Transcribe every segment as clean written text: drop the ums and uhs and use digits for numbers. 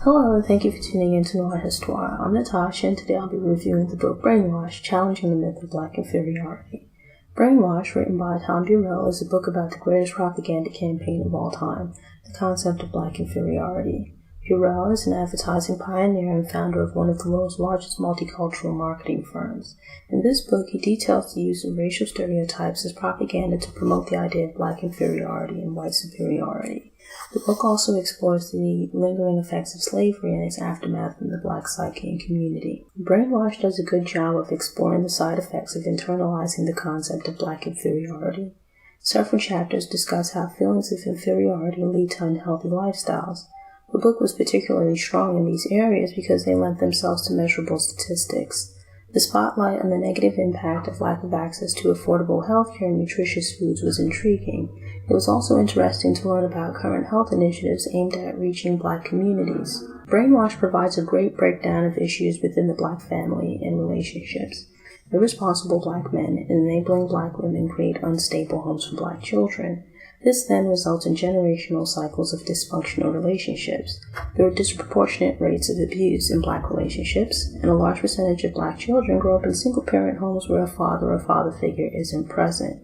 Hello, and thank you for tuning in to Noire Histoire. I'm Natasha, and today I'll be reviewing the book Brainwashed, Challenging the Myth of Black Inferiority. Brainwashed, written by Tom Burrell, is a book about the greatest propaganda campaign of all time, the concept of black inferiority. Burrell is an advertising pioneer and founder of one of the world's largest multicultural marketing firms. In this book, he details the use of racial stereotypes as propaganda to promote the idea of black inferiority and white superiority. The book also explores the lingering effects of slavery and its aftermath in the black psyche and community. Brainwashed does a good job of exploring the side effects of internalizing the concept of black inferiority. Several chapters discuss how feelings of inferiority lead to unhealthy lifestyles. The book was particularly strong in these areas because they lent themselves to measurable statistics. The spotlight on the negative impact of lack of access to affordable healthcare and nutritious foods was intriguing. It was also interesting to learn about current health initiatives aimed at reaching black communities. Brainwashed provides a great breakdown of issues within the black family and relationships. Irresponsible black men and enabling black women create unstable homes for black children. This then results in generational cycles of dysfunctional relationships. There are disproportionate rates of abuse in black relationships, and a large percentage of black children grow up in single-parent homes where a father or father figure isn't present.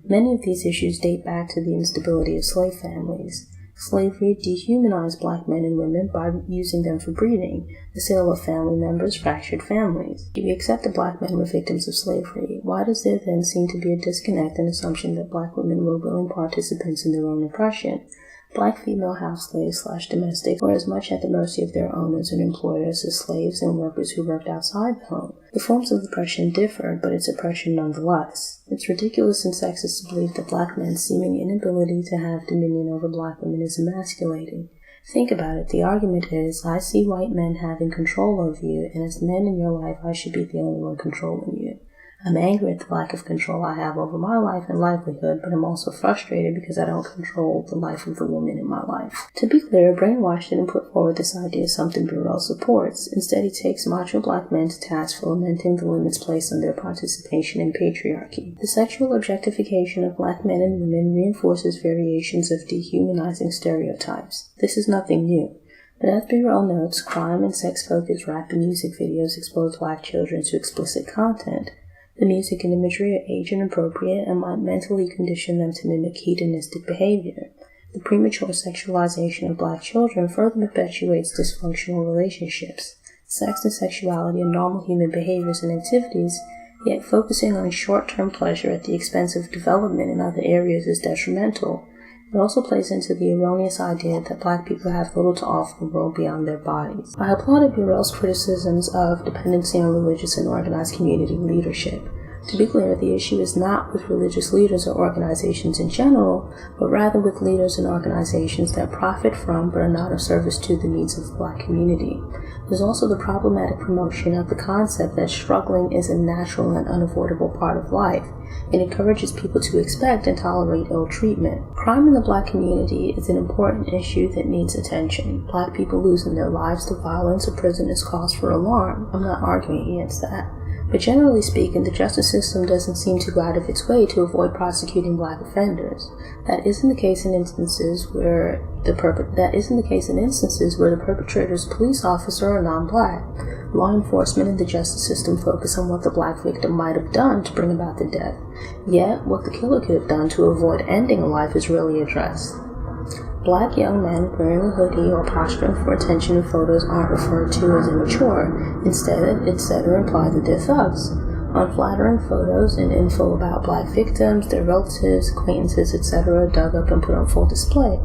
Many of these issues date back to the instability of slave families. Slavery dehumanized black men and women by using them for breeding. The sale of family members fractured families. If we accept that black men were victims of slavery, why does there then seem to be a disconnect and assumption that black women were willing participants in their own oppression? Black female house slaves/domestics were as much at the mercy of their owners and employers as slaves and workers who worked outside the home. The forms of oppression differed, but it's oppression nonetheless. It's ridiculous and sexist to believe that black men's seeming inability to have dominion over black women is emasculating. Think about it. The argument is, I see white men having control over you, and as men in your life, I should be the only one controlling you. I'm angry at the lack of control I have over my life and livelihood, but I'm also frustrated because I don't control the life of the woman in my life. To be clear, Brainwashed didn't put forward this idea as something Burrell supports. Instead, he takes macho black men to task for lamenting the limits placed on their participation in patriarchy. The sexual objectification of black men and women reinforces variations of dehumanizing stereotypes. This is nothing new. But as Burrell notes, crime and sex-focused rap and music videos expose black children to explicit content. The music and imagery are age inappropriate and might mentally condition them to mimic hedonistic behavior. The premature sexualization of black children further perpetuates dysfunctional relationships. Sex and sexuality are normal human behaviors and activities, yet focusing on short-term pleasure at the expense of development in other areas is detrimental. It also plays into the erroneous idea that black people have little to offer the world beyond their bodies. I applauded Burrell's criticisms of dependency on religious and organized community leadership. To be clear, the issue is not with religious leaders or organizations in general, but rather with leaders and organizations that profit from but are not of service to the needs of the black community. There's also the problematic promotion of the concept that struggling is a natural and unavoidable part of life. It encourages people to expect and tolerate ill treatment. Crime in the black community is an important issue that needs attention. Black people losing their lives to violence or prison is cause for alarm. I'm not arguing against that. But generally speaking, the justice system doesn't seem to go out of its way to avoid prosecuting black offenders. That isn't the case in instances where the perpetrator's police officer are non-black. Law enforcement and the justice system focus on what the black victim might have done to bring about the death. Yet, what the killer could have done to avoid ending a life is rarely addressed. Black young men wearing a hoodie or posturing for attention in photos aren't referred to as immature. Instead, it's said or implied that they're thugs. Unflattering photos and info about black victims, their relatives, acquaintances, etc. are dug up and put on full display.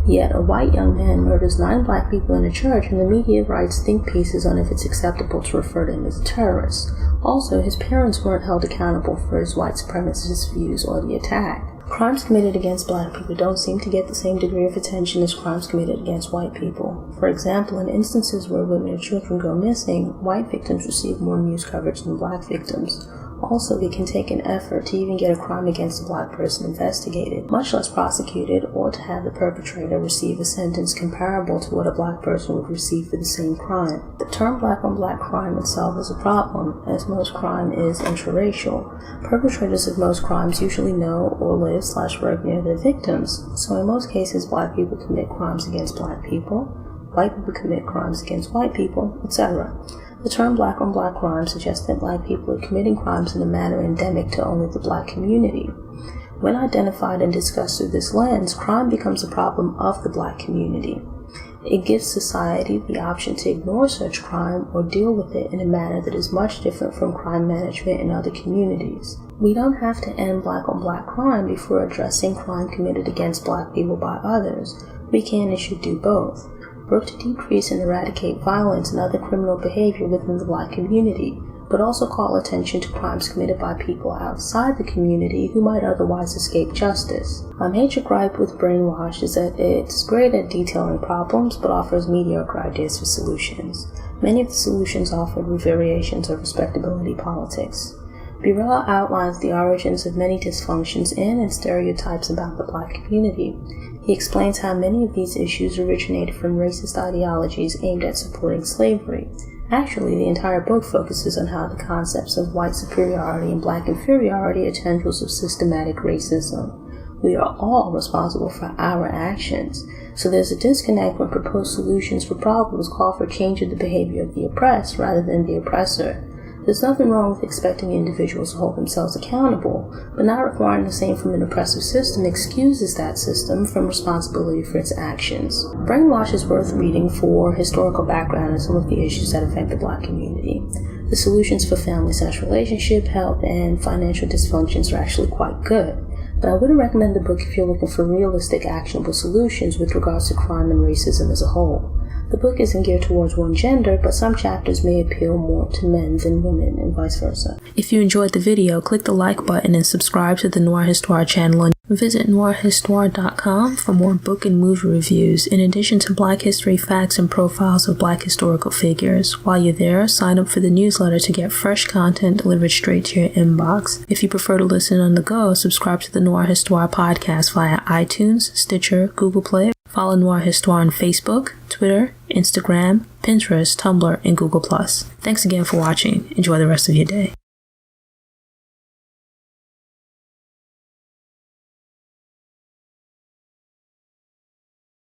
Yet, a white young man murders 9 black people in a church and the media writes think pieces on if it's acceptable to refer to him as a terrorist. Also, his parents weren't held accountable for his white supremacist views or the attack. Crimes committed against black people don't seem to get the same degree of attention as crimes committed against white people. For example, in instances where women and children go missing, white victims receive more news coverage than black victims. Also, it can take an effort to even get a crime against a black person investigated, much less prosecuted, or to have the perpetrator receive a sentence comparable to what a black person would receive for the same crime. The term black-on-black crime itself is a problem, as most crime is intraracial. Perpetrators of most crimes usually know or live/work near their victims, so in most cases black people commit crimes against black people, white people commit crimes against white people, etc. The term black on black crime suggests that black people are committing crimes in a manner endemic to only the black community. When identified and discussed through this lens, crime becomes a problem of the black community. It gives society the option to ignore such crime or deal with it in a manner that is much different from crime management in other communities. We don't have to end black on black crime before addressing crime committed against black people by others. We can and should do both. Work to decrease and eradicate violence and other criminal behavior within the black community, but also call attention to crimes committed by people outside the community who might otherwise escape justice. My major gripe with Brainwashed is that it's great at detailing problems, but offers mediocre ideas for solutions. Many of the solutions offered were variations of respectability politics. Burrell outlines the origins of many dysfunctions in and stereotypes about the black community. He explains how many of these issues originated from racist ideologies aimed at supporting slavery. Actually, the entire book focuses on how the concepts of white superiority and black inferiority are tendrils of systematic racism. We are all responsible for our actions, so there's a disconnect when proposed solutions for problems call for change in the behavior of the oppressed rather than the oppressor. There's nothing wrong with expecting individuals to hold themselves accountable, but not requiring the same from an oppressive system excuses that system from responsibility for its actions. Brainwashed is worth reading for historical background on some of the issues that affect the black community. The solutions for family-sex relationship, health, and financial dysfunctions are actually quite good, but I wouldn't recommend the book if you're looking for realistic, actionable solutions with regards to crime and racism as a whole. The book isn't geared towards one gender, but some chapters may appeal more to men than women, and vice versa. If you enjoyed the video, click the like button and subscribe to the Noire Histoire channel, and visit noirehistoire.com for more book and movie reviews, in addition to Black history facts and profiles of Black historical figures. While you're there, sign up for the newsletter to get fresh content delivered straight to your inbox. If you prefer to listen on the go, subscribe to the Noire Histoire podcast via iTunes, Stitcher, Google Play. Follow Noire Histoire on Facebook, Twitter, Instagram, Pinterest, Tumblr, and Google+. Thanks again for watching. Enjoy the rest of your day.